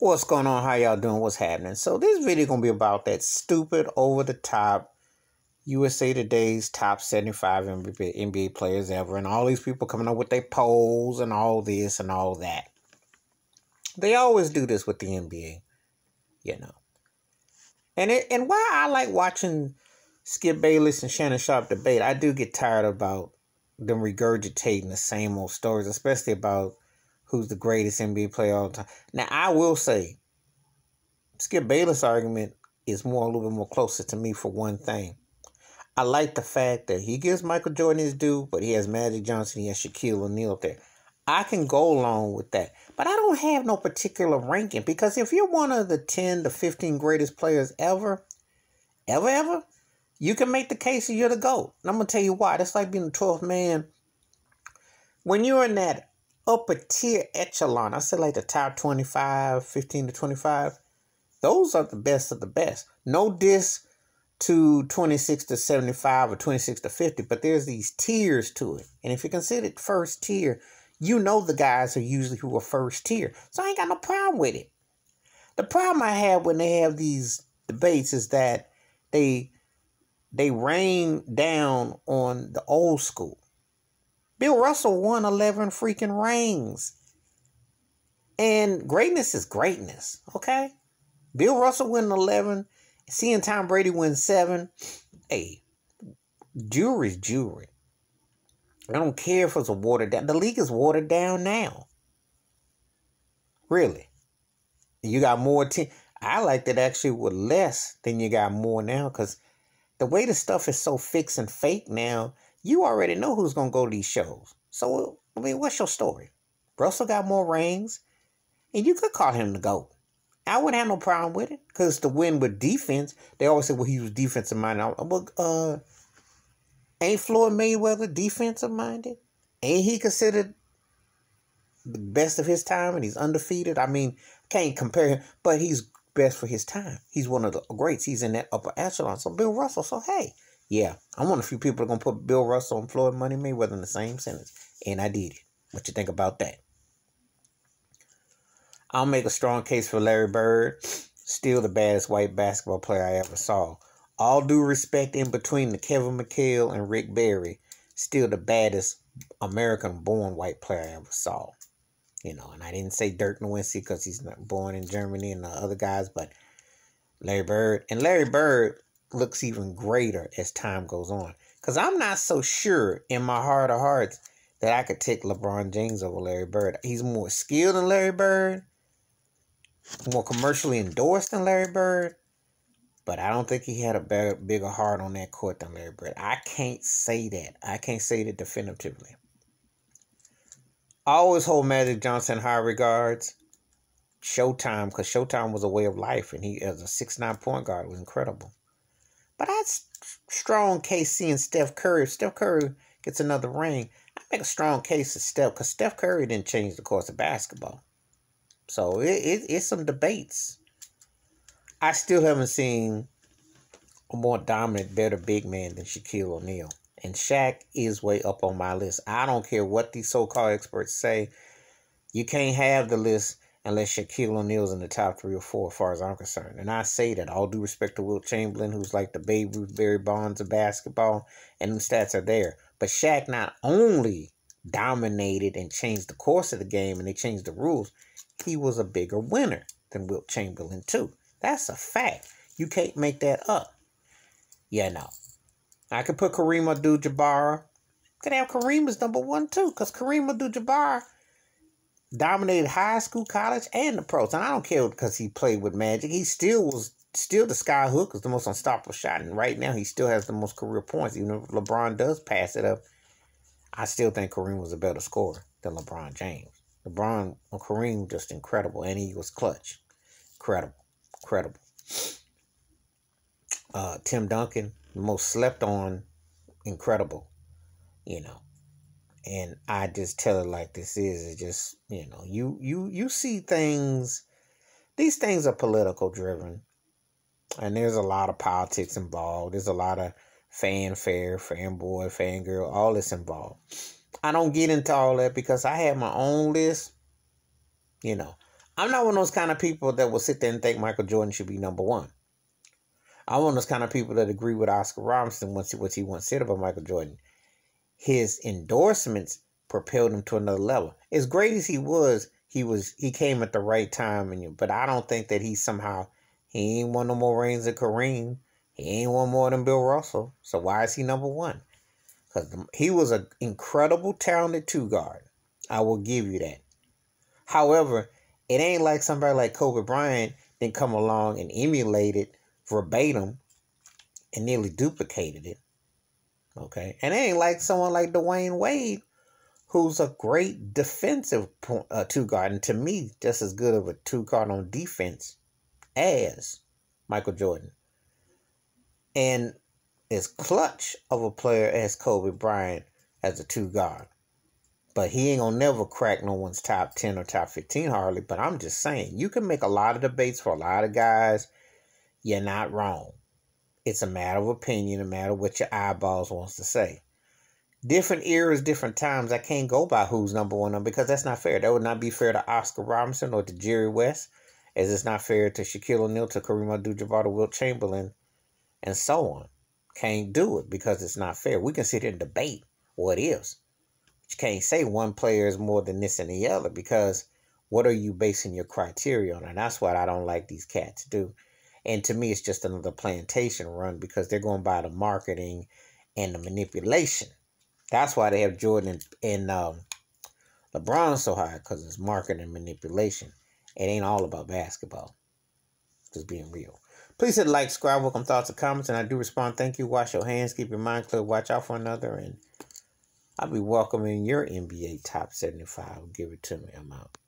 What's going on? How y'all doing? What's happening? So this video gonna be about that stupid over-the-top USA Today's top 75 NBA players ever, and all these people coming up with their polls and all this and all that. They always do this with the NBA, you know. And why I like watching Skip Bayless and Shannon Sharp debate, I do get tired about them regurgitating the same old stories, especially about who's the greatest NBA player of all time. Now, I will say, Skip Bayless' argument is a little bit more closer to me for one thing. I like the fact that he gives Michael Jordan his due, but he has Magic Johnson, he has Shaquille O'Neal up there. I can go along with that. But I don't have no particular ranking, because if you're one of the 10 to 15 greatest players ever, you can make the case that you're the GOAT. And I'm going to tell you why. That's like being the 12th man. When you're in that upper tier echelon, I said like the top 25, 15 to 25, those are the best of the best. No diss to 26 to 75 or 26 to 50, but there's these tiers to it. And if you consider it first tier, you know the guys are usually who are first tier. So I ain't got no problem with it. The problem I have when they have these debates is that they rain down on the old school. Bill Russell won 11 freaking rings. And greatness is greatness, okay? Bill Russell win 11. Seeing Tom Brady win 7. Hey, jewelry's jewelry. I don't care if it's a watered down. The league is watered down now. Really. You got more team. I liked it actually with less than you got more now, because the way the stuff is so fixed and fake now, you already know who's going to go to these shows. So, I mean, what's your story? Russell got more rings, and you could call him the GOAT. I wouldn't have no problem with it, because to win with defense, they always say, well, he was defensive minded. Ain't Floyd Mayweather defensive minded? Ain't he considered the best of his time, and he's undefeated? I mean, can't compare him, but he's best for his time. He's one of the greats. He's in that upper echelon. So Bill Russell, so hey, yeah, I'm one of the few people that are going to put Bill Russell and Floyd Money Mayweather in the same sentence. And I did it. What you think about that? I'll make a strong case for Larry Bird. Still the baddest white basketball player I ever saw. All due respect in between the Kevin McHale and Rick Barry, still the baddest American-born white player I ever saw. You know, and I didn't say Dirk Nowitzki because he's not born in Germany and the other guys, but Larry Bird. And Larry Bird looks even greater as time goes on. Because I'm not so sure in my heart of hearts that I could take LeBron James over Larry Bird. He's more skilled than Larry Bird, more commercially endorsed than Larry Bird, but I don't think he had a bigger heart on that court than Larry Bird. I can't say that. I can't say that definitively. I always hold Magic Johnson in high regards. Showtime, because Showtime was a way of life, and he, as a 6'9" point guard, was incredible. But I strong case seeing Steph Curry. If Steph Curry gets another ring, I make a strong case of Steph, because Steph Curry didn't change the course of basketball. So it's some debates. I still haven't seen a more dominant, better big man than Shaquille O'Neal. And Shaq is way up on my list. I don't care what these so-called experts say. You can't have the list unless Shaquille O'Neal's in the top 3 or 4 as far as I'm concerned. And I say that all due respect to Wilt Chamberlain, who's like the Babe Ruth, Barry Bonds of basketball, and the stats are there. But Shaq not only dominated and changed the course of the game and they changed the rules, he was a bigger winner than Wilt Chamberlain too. That's a fact. You can't make that up. Yeah, no. I could put Kareem Abdul-Jabbar. Could have Kareem as number 1 too, because Kareem Abdul-Jabbar dominated high school, college, and the pros. And I don't care because he played with Magic. He still the sky hook is the most unstoppable shot. And right now he still has the most career points. Even if LeBron does pass it up, I still think Kareem was a better scorer than LeBron James. Kareem just incredible, and he was clutch. Incredible. Tim Duncan, the most slept on, incredible, you know. And I just tell it like this is just, you know, you see things, these things are political driven, and there's a lot of politics involved. There's a lot of fanfare, fanboy, fangirl, all this involved. I don't get into all that because I have my own list, you know. I'm not one of those kind of people that will sit there and think Michael Jordan should be number one. I'm one of those kind of people that agree with Oscar Robertson what he once said about Michael Jordan. His endorsements propelled him to another level. As great as he came at the right time. But I don't think that he ain't won no more rings than Kareem. He ain't won more than Bill Russell. So why is he number one? Because he was an incredible, talented two guard. I will give you that. However, it ain't like somebody like Kobe Bryant then come along and emulated verbatim and nearly duplicated it. Okay? And it ain't like someone like Dwayne Wade, who's a great defensive two guard, and to me, just as good of a two guard on defense as Michael Jordan. And as clutch of a player as Kobe Bryant as a two guard. But he ain't gonna never crack no one's top 10 or top 15 hardly. But I'm just saying, you can make a lot of debates for a lot of guys. You're not wrong. It's a matter of opinion, a matter of what your eyeballs wants to say. Different eras, different times. I can't go by who's number one because that's not fair. That would not be fair to Oscar Robertson or to Jerry West, as it's not fair to Shaquille O'Neal, to Kareem Abdul-Jabbar, to Wilt Chamberlain, and so on. Can't do it because it's not fair. We can sit here and debate what is. You can't say one player is more than this and the other because what are you basing your criteria on? And that's what I don't like these cats do. And to me, it's just another plantation run because they're going by the marketing and the manipulation. That's why they have Jordan and LeBron so high, because it's marketing and manipulation. It ain't all about basketball. Just being real. Please hit like, subscribe, welcome thoughts and comments, and I do respond. Thank you. Wash your hands, keep your mind clear, watch out for another, and I'll be welcoming your NBA top 75. Give it to me. I'm out.